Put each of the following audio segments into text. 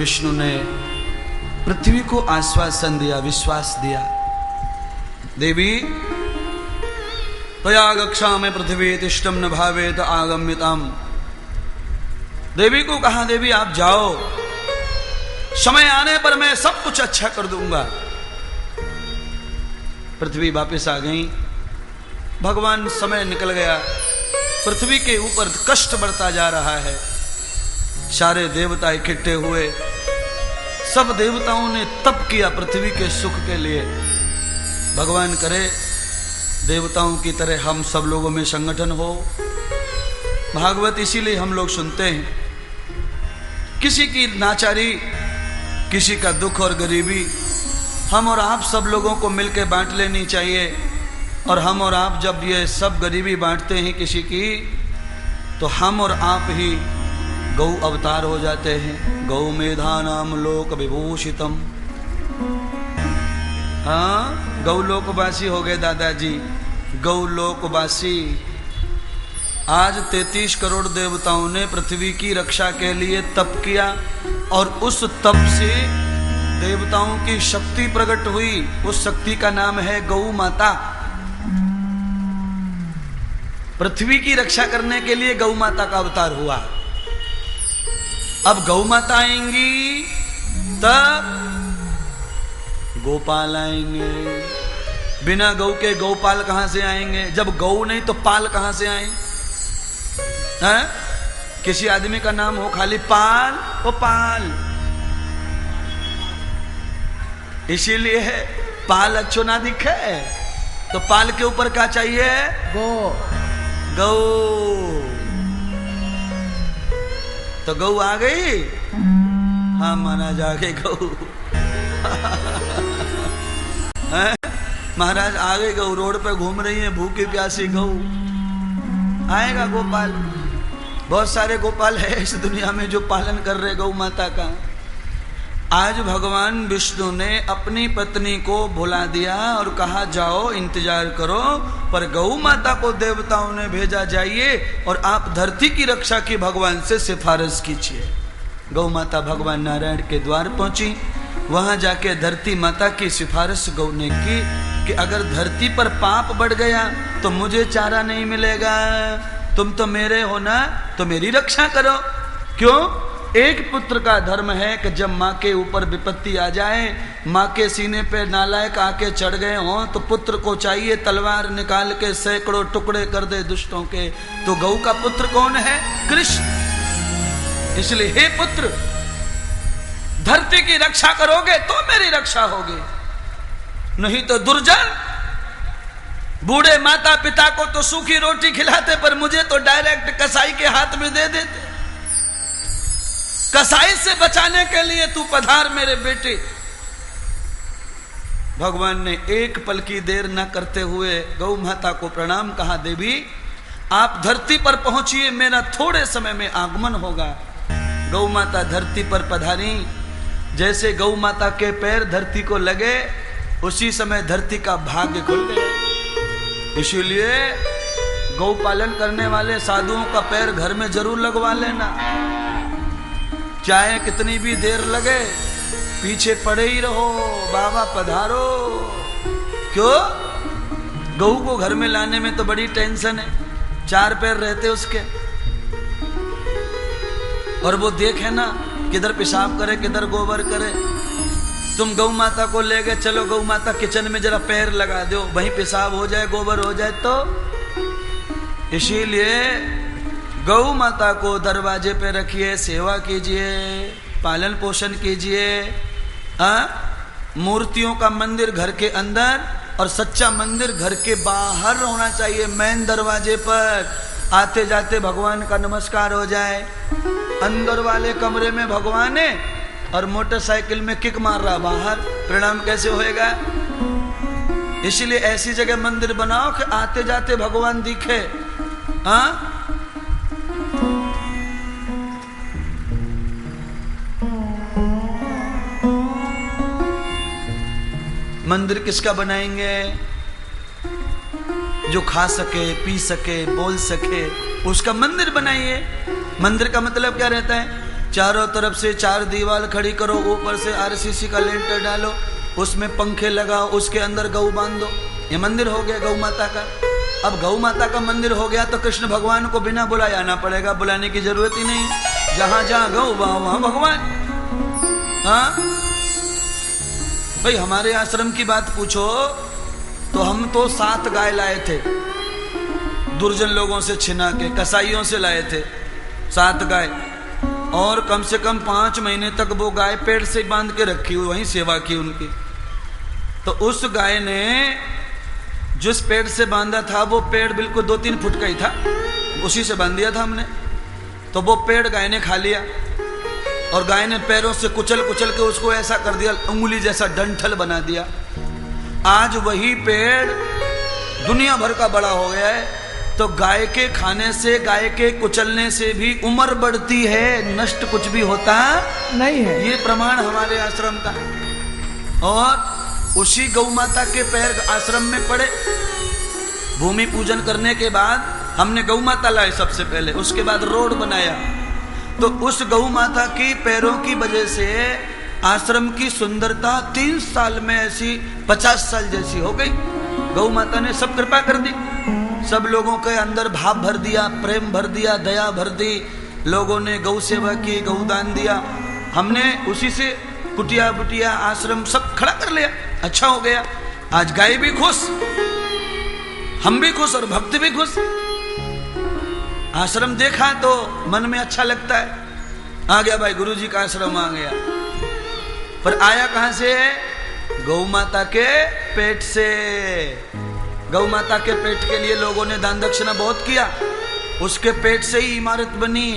विष्णु ने पृथ्वी को आश्वासन दिया, विश्वास दिया, देवी त्वया गक्षा में पृथ्वी तिष्ठम न भावेत आगम्यताम। देवी को कहा, देवी आप जाओ, समय आने पर मैं सब कुछ अच्छा कर दूंगा। पृथ्वी वापस आ गई। भगवान, समय निकल गया, पृथ्वी के ऊपर कष्ट बढ़ता जा रहा है। सारे देवता इकट्ठे हुए, सब देवताओं ने तप किया पृथ्वी के सुख के लिए। भगवान करे देवताओं की तरह हम सब लोगों में संगठन हो। भागवत इसीलिए हम लोग सुनते हैं, किसी की नाचारी, किसी का दुख और गरीबी हम और आप सब लोगों को मिलकर बांट लेनी चाहिए। और हम और आप जब ये सब गरीबी बांटते हैं किसी की, तो हम और आप ही गौ अवतार हो जाते हैं। गौ मेधानाम लोक विभूषितम। हाँ, गौलोकवासी हो गए दादाजी, गौलोकवासी। आज 33 करोड़ देवताओं ने पृथ्वी की रक्षा के लिए तप किया और उस तप से देवताओं की शक्ति प्रकट हुई। उस शक्ति का नाम है गौ माता। पृथ्वी की रक्षा करने के लिए गौ माता का अवतार हुआ। अब गौ माता आएंगी तब गोपाल आएंगे। बिना गौ के गोपाल कहां से आएंगे? जब गौ नहीं तो पाल कहां से आए? हैं? किसी आदमी का नाम हो खाली पाल, वो पाल। इसीलिए पाल अच्छो ना दिखे तो पाल के ऊपर क्या चाहिए? गो। गौ। तो गौ आ गई। हाँ महाराज आ गई गौ। महाराज आ गई गौ, रोड पे घूम रही है भूखी प्यासी गौ। आएगा गोपाल। बहुत सारे गोपाल है इस दुनिया में जो पालन कर रहे गौ माता का। आज भगवान विष्णु ने अपनी पत्नी को भुला दिया और कहा जाओ इंतजार करो, पर गौ माता को देवताओं ने भेजा, जाइए और आप धरती की रक्षा की भगवान से सिफारिश कीजिए। गौ माता भगवान नारायण के द्वार पहुंची। वहां जाके धरती माता की सिफारिश गौ ने की कि अगर धरती पर पाप बढ़ गया तो मुझे चारा नहीं मिलेगा, तुम तो मेरे हो ना, तो मेरी रक्षा करो। क्यों? एक पुत्र का धर्म है कि जब माँ के ऊपर विपत्ति आ जाए, माँ के सीने पे नालायक आके चढ़ गए हों, तो पुत्र को चाहिए तलवार निकाल के सैकड़ों टुकड़े कर दे दुष्टों के। तो गौ का पुत्र कौन है? कृष्ण। इसलिए हे पुत्र, धरती की रक्षा करोगे तो मेरी रक्षा होगी, नहीं तो दुर्जन बूढ़े माता पिता को तो सूखी रोटी खिलाते, पर मुझे तो डायरेक्ट कसाई के हाथ में दे देते। कसाई से बचाने के लिए तू पधार मेरे बेटे। भगवान ने एक पल की देर न करते हुए गौ माता को प्रणाम कहा, देवी आप धरती पर पहुंचिए, मेरा थोड़े समय में आगमन होगा। गौ माता धरती पर पधारी। जैसे गौ माता के पैर धरती को लगे, उसी समय धरती का भाग्य खुल गया। इसीलिए गौ पालन करने वाले साधुओं का पैर घर में जरूर लगवा लेना, चाहे कितनी भी देर लगे, पीछे पड़े ही रहो, बाबा पधारो। क्यों? गऊ को घर में लाने में तो बड़ी टेंशन है, 4 पैर रहते उसके, और वो देखे ना किधर पेशाब करे किधर गोबर करे। तुम गौ माता को ले गए, चलो गौ माता किचन में जरा पैर लगा दो, वहीं पेशाब हो जाए गोबर हो जाए तो। इसीलिए गौ माता को दरवाजे पे रखिए, सेवा कीजिए, पालन पोषण कीजिए। मूर्तियों का मंदिर घर के अंदर और सच्चा मंदिर घर के बाहर होना चाहिए। मेन दरवाजे पर आते जाते भगवान का नमस्कार हो जाए। अंदर वाले कमरे में भगवान है और मोटरसाइकिल में किक मार रहा बाहर, प्रणाम कैसे होएगा? इसलिए ऐसी जगह मंदिर बनाओ कि आते जाते भगवान दिखे। हाँ, मंदिर किसका बनाएंगे? जो खा सके, पी सके, बोल सके, उसका मंदिर बनाइए। मंदिर का मतलब क्या रहता है? चारों तरफ से 4 दीवार खड़ी करो, ऊपर से आरसीसी का लेंटर डालो, उसमें पंखे लगाओ, उसके अंदर गऊ बांध दो। ये मंदिर हो गया गौ माता का। अब गौ माता का मंदिर हो गया तो कृष्ण भगवान को बिना बुलाए आना पड़ेगा, बुलाने की जरूरत ही नहीं। जहां जहां गौ वहां भगवान। हाँ भाई, हमारे आश्रम की बात पूछो तो हम तो 7 गाय लाए थे, दुर्जन लोगों से छिना के, कसाईयों से लाए थे 7 गाय, और कम से कम 5 महीने तक वो गाय पेड़ से बांध के रखी हुई, वहीं सेवा की उनकी। तो उस गाय ने जिस पेड़ से बांधा था वो पेड़ बिल्कुल 2-3 फुट का ही था, उसी से बांध दिया था हमने। तो वो पेड़ गाय ने खा लिया और गाय ने पैरों से कुचल कुचल के उसको ऐसा कर दिया, उंगली जैसा डंठल बना दिया। आज वही पेड़ दुनिया भर का बड़ा हो गया है। तो गाय के खाने से, गाय के कुचलने से भी उम्र बढ़ती है, नष्ट कुछ भी होता नहीं है। ये प्रमाण हमारे आश्रम का। और उसी गौ माता के पैर आश्रम में पड़े। भूमि पूजन करने के बाद हमने गौ माता लाई सबसे पहले, उसके बाद रोड बनाया। तो उस गौ माता की पैरों की वजह से आश्रम की सुंदरता 3 साल में ऐसी 50 साल जैसी हो गई। गौ माता ने सब कृपा कर दी, सब लोगों के अंदर भाव भर दिया, प्रेम भर दिया, दया भर दी। लोगों ने गौ सेवा की, गौदान दिया। हमने उसी से कुटिया बुटिया आश्रम सब खड़ा कर लिया, अच्छा हो गया। आज गाय भी खुश, हम भी खुश और भक्त भी खुश। आश्रम देखा तो मन में अच्छा लगता है। आ गया भाई, गुरुजी का आश्रम आ गया। पर आया कहां से? गौ माता के पेट से। गौ माता के पेट के लिए लोगों ने दान दक्षिणा बहुत किया, उसके पेट से ही इमारत बनी,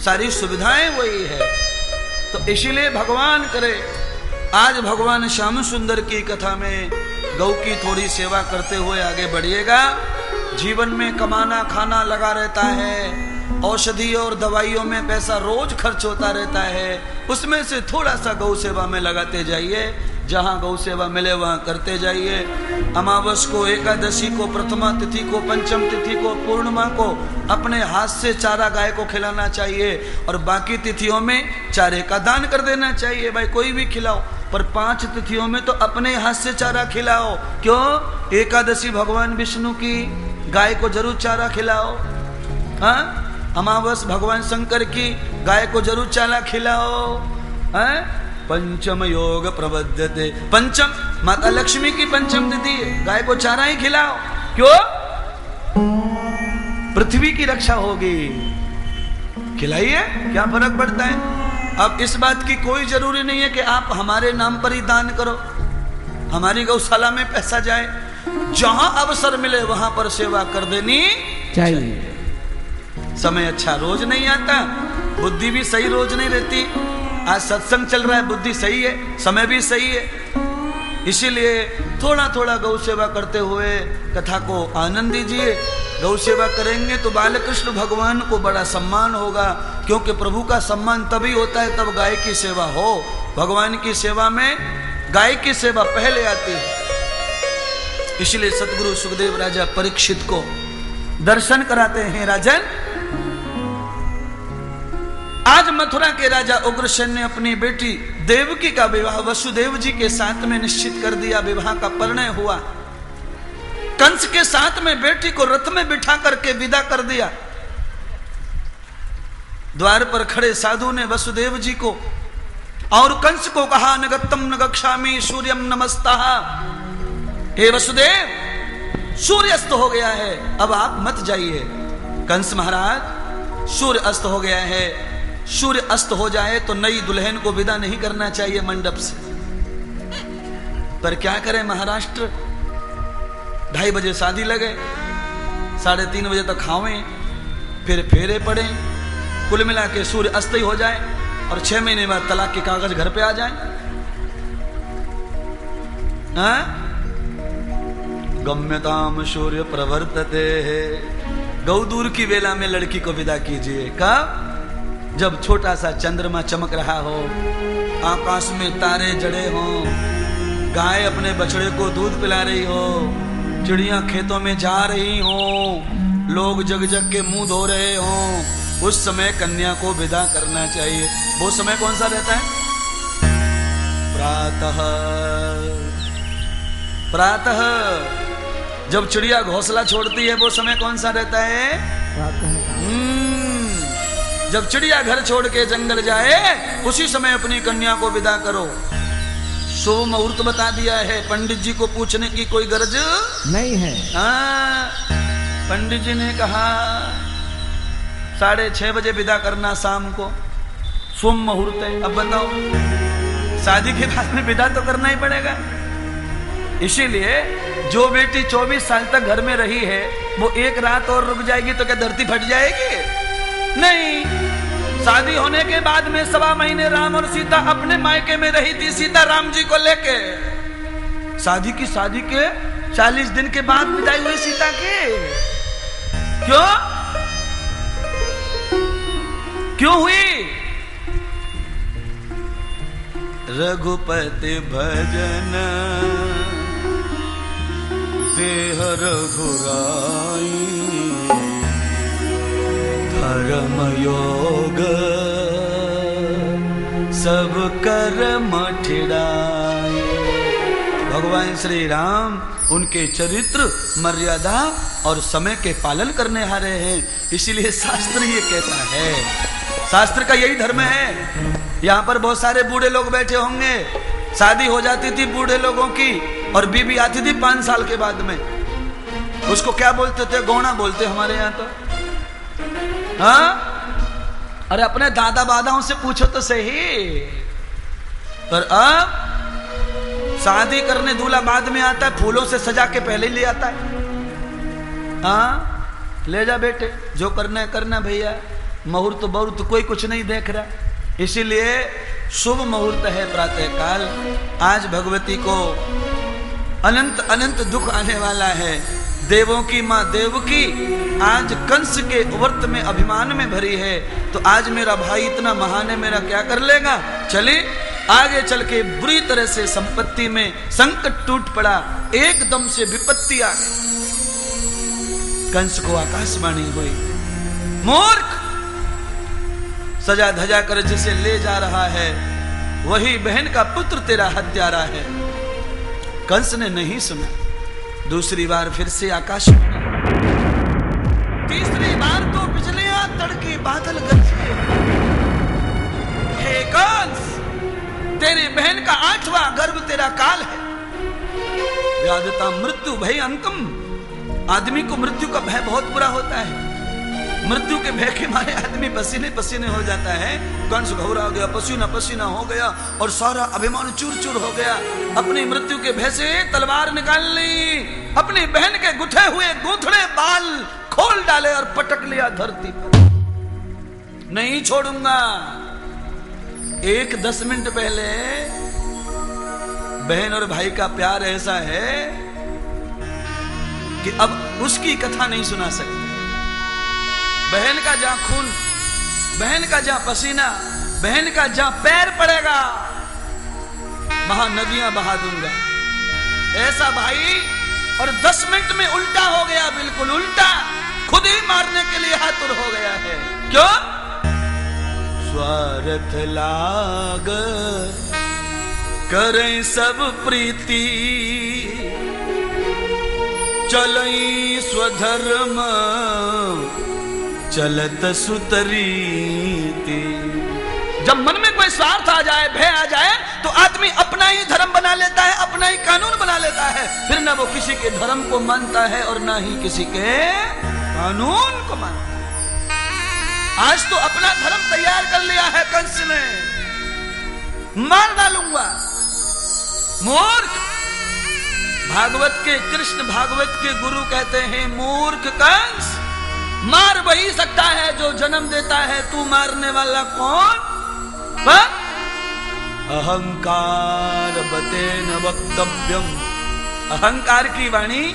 सारी सुविधाएं वही है। तो इसीलिए भगवान करे, आज भगवान श्याम सुंदर की कथा में गौ की थोड़ी सेवा करते हुए आगे बढ़िएगा। जीवन में कमाना खाना लगा रहता है, औषधि और दवाइयों में पैसा रोज खर्च होता रहता है, उसमें से थोड़ा सा गौ सेवा में लगाते जाइए। जहां गौ सेवा मिले वहां करते जाइए। अमावस को, एकादशी को, प्रथमा तिथि को, पंचम तिथि को, पूर्णिमा को अपने हाथ से चारा गाय को खिलाना चाहिए, और बाकी तिथियों में चारे का दान कर देना चाहिए। भाई कोई भी खिलाओ, पर 5 तिथियों में तो अपने हाथ से चारा खिलाओ। क्यों? एकादशी भगवान विष्णु की, गाय को जरूर चारा खिलाओ। हाँ, अमावस भगवान शंकर की, गाय को जरूर चारा खिलाओ। हाँ? पंचम योग प्रबद्धते, पंचम माता लक्ष्मी की पंचम तिथि, गाय को चारा ही खिलाओ। क्यों? पृथ्वी की रक्षा होगी, खिलाइए, क्या फर्क पड़ता है। अब इस बात की कोई जरूरी नहीं है कि आप हमारे नाम पर ही दान करो, हमारी गौशाला में पैसा जाए। जहां अवसर मिले वहां पर सेवा कर देनी चाहिए। समय अच्छा रोज नहीं आता, बुद्धि भी सही रोज नहीं रहती। आज सत्संग चल रहा है, बुद्धि सही है, समय भी सही है। इसीलिए थोड़ा थोड़ा गौ सेवा करते हुए कथा को आनंद दीजिए। गौ सेवा करेंगे तो बालकृष्ण भगवान को बड़ा सम्मान होगा, क्योंकि प्रभु का सम्मान तभी होता है तब गाय की सेवा हो। भगवान की सेवा में गाय की सेवा पहले आती है। इसलिए सतगुरु सुखदेव राजा परीक्षित को दर्शन कराते हैं। राजन, आज मथुरा के राजा उग्रसेन ने अपनी बेटी देवकी का विवाह वसुदेव जी के साथ में निश्चित कर दिया। विवाह का परिणय हुआ। कंस के साथ में बेटी को रथ में बिठा करके विदा कर दिया। द्वार पर खड़े साधु ने वसुदेव जी को और कंस को कहा, नगत्तम न गक्षामि सूर्यम नमस्तः। हे वसुदेव, सूर्य अस्त हो गया है, अब आप मत जाइए। कंस महाराज, सूर्य अस्त हो गया है, सूर्य अस्त हो जाए तो नई दुल्हन को विदा नहीं करना चाहिए मंडप से। पर क्या करें, महाराष्ट्र 2:30 बजे शादी लगे, 3:30 बजे तक खावें, फिर फेरे पड़े, कुल मिला के सूर्य अस्त ही हो जाए और 6 महीने बाद तलाक के कागज घर पे आ जाए। गम्यताम सूर्य प्रवर्तते है। गौदूर की वेला में लड़की को विदा कीजिए। कब? जब छोटा सा चंद्रमा चमक रहा हो, आकाश में तारे जड़े हों, गाय अपने बछड़े को दूध पिला रही हो, चिड़ियां खेतों में जा रही हों, लोग जग जग के मुंह धो रहे हों, उस समय कन्या को विदा करना चाहिए। वो समय कौन सा रहता है? प्रातः। प्रातः जब चिड़िया घोंसला छोड़ती है वो समय कौन सा रहता है? जब चिड़िया घर छोड़ के जंगल जाए उसी समय अपनी कन्या को विदा करो। शुभ मुहूर्त बता दिया है, पंडित जी को पूछने की कोई गरज नहीं है। पंडित जी ने कहा 6:30 बजे विदा करना शाम को, शुभ मुहूर्त है। अब बताओ, शादी के बाद में विदा तो करना ही पड़ेगा। इसीलिए जो बेटी 24 साल तक घर में रही है वो एक रात और रुक जाएगी तो क्या धरती फट जाएगी? नहीं। शादी होने के बाद में 1.25 महीने राम और सीता अपने मायके में रही थी, सीता राम जी को लेके। शादी के 40 दिन के बाद विदाई हुई सीता की। क्यों हुई? रघुपति भजन देह रघुराई, धर्म योग सब कर्म ठिड़ाई। भगवान श्री राम उनके चरित्र, मर्यादा और समय के पालन करने हारे हैं। इसीलिए शास्त्र ये कहता है, शास्त्र का यही धर्म है। यहाँ पर बहुत सारे बूढ़े लोग बैठे होंगे, शादी हो जाती थी बूढ़े लोगों की और बीबी आती थी 5 साल के बाद में। उसको क्या बोलते थे? गौना बोलते हमारे यहाँ तो। हाँ, अरे अपने दादा बादाओं से पूछो तो सही। पर अब शादी करने दूल्हा बाद में आता है, फूलों से सजा के पहले ही ले आता है। हाँ, ले जा बेटे, जो करना है करना भैया, मुहूर्त बहुर्त कोई कुछ नहीं देख रहा। इसीलिए शुभ मुहूर्त है प्रातः काल। आज भगवती को अनंत अनंत दुख आने वाला है। देवों की माँ देवकी आज कंस के व्रत में अभिमान में भरी है, तो आज मेरा भाई इतना महान है, मेरा क्या कर लेगा। चले आगे चल के बुरी तरह से संपत्ति में संकट टूट पड़ा, एकदम से विपत्ति आ गई। कंस को आकाशवाणी हुई, मूर्ख, सजा धजा कर जिसे ले जा रहा है वही बहन का पुत्र तेरा हत्यारा है। कंस ने नहीं सुना। दूसरी बार फिर से आकाश, तीसरी बार तो बिजलियां तड़के बादल गरजे। हे कंस, तेरी बहन का 8वां गर्भ तेरा काल है। व्याधता मृत्यु भय अंकम। आदमी को मृत्यु का भय बहुत बुरा होता है। मृत्यु के भय के मारे आदमी पसीने पसीने हो जाता है। कंस घबरा गया, पसीना पसीना हो गया और सारा अभिमान चूर चूर हो गया। अपनी मृत्यु के भय से तलवार निकाल ली, अपनी बहन के गुथे हुए गूंथड़े बाल खोल डाले और पटक लिया धरती पर। नहीं छोड़ूंगा। 10 मिनट पहले बहन और भाई का प्यार ऐसा है कि अब उसकी कथा नहीं सुना सकते। बहन का जहां खून, बहन का जहां पसीना, बहन का जहां पैर पड़ेगा वहां नदियां बहा दूंगा। ऐसा भाई, और 10 मिनट में उल्टा हो गया, बिल्कुल उल्टा, खुद ही मारने के लिए आतुर हो गया है। क्यों? स्वार्थ लाग करें सब प्रीति, चलई स्वधर्म चलत सुतरीति। जब मन में कोई स्वार्थ आ जाए, भय आ जाए, तो आदमी अपना ही धर्म बना लेता है, अपना ही कानून बना लेता है। फिर ना वो किसी के धर्म को मानता है और ना ही किसी के कानून को मानता है। आज तो अपना धर्म तैयार कर लिया है कंस ने, मार डालूंगा। मूर्ख। भागवत के कृष्ण भागवत के गुरु कहते हैं, मूर्ख कंस, मार वही सकता है जो जन्म देता है, तू मारने वाला कौन? अहंकार बतेन वक्तव्यम। अहंकार की वाणी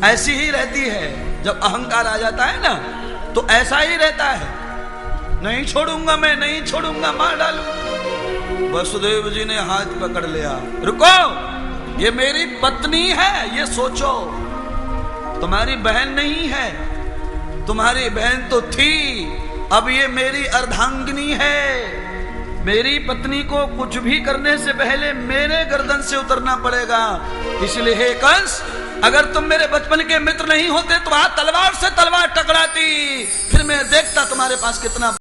ऐसी ही रहती है। जब अहंकार आ जाता है ना तो ऐसा ही रहता है। नहीं छोड़ूंगा मैं, नहीं छोड़ूंगा, मार डालूंगा। वसुदेव जी ने हाथ पकड़ लिया, रुको, ये मेरी पत्नी है, ये सोचो, तुम्हारी बहन नहीं है। तुम्हारी बहन तो थी, अब ये मेरी अर्धांगिनी है, मेरी पत्नी को कुछ भी करने से पहले मेरे गर्दन से उतरना पड़ेगा। इसलिए हे कंस, अगर तुम मेरे बचपन के मित्र नहीं होते तो आज तलवार से तलवार टकराती, फिर मैं देखता तुम्हारे पास कितना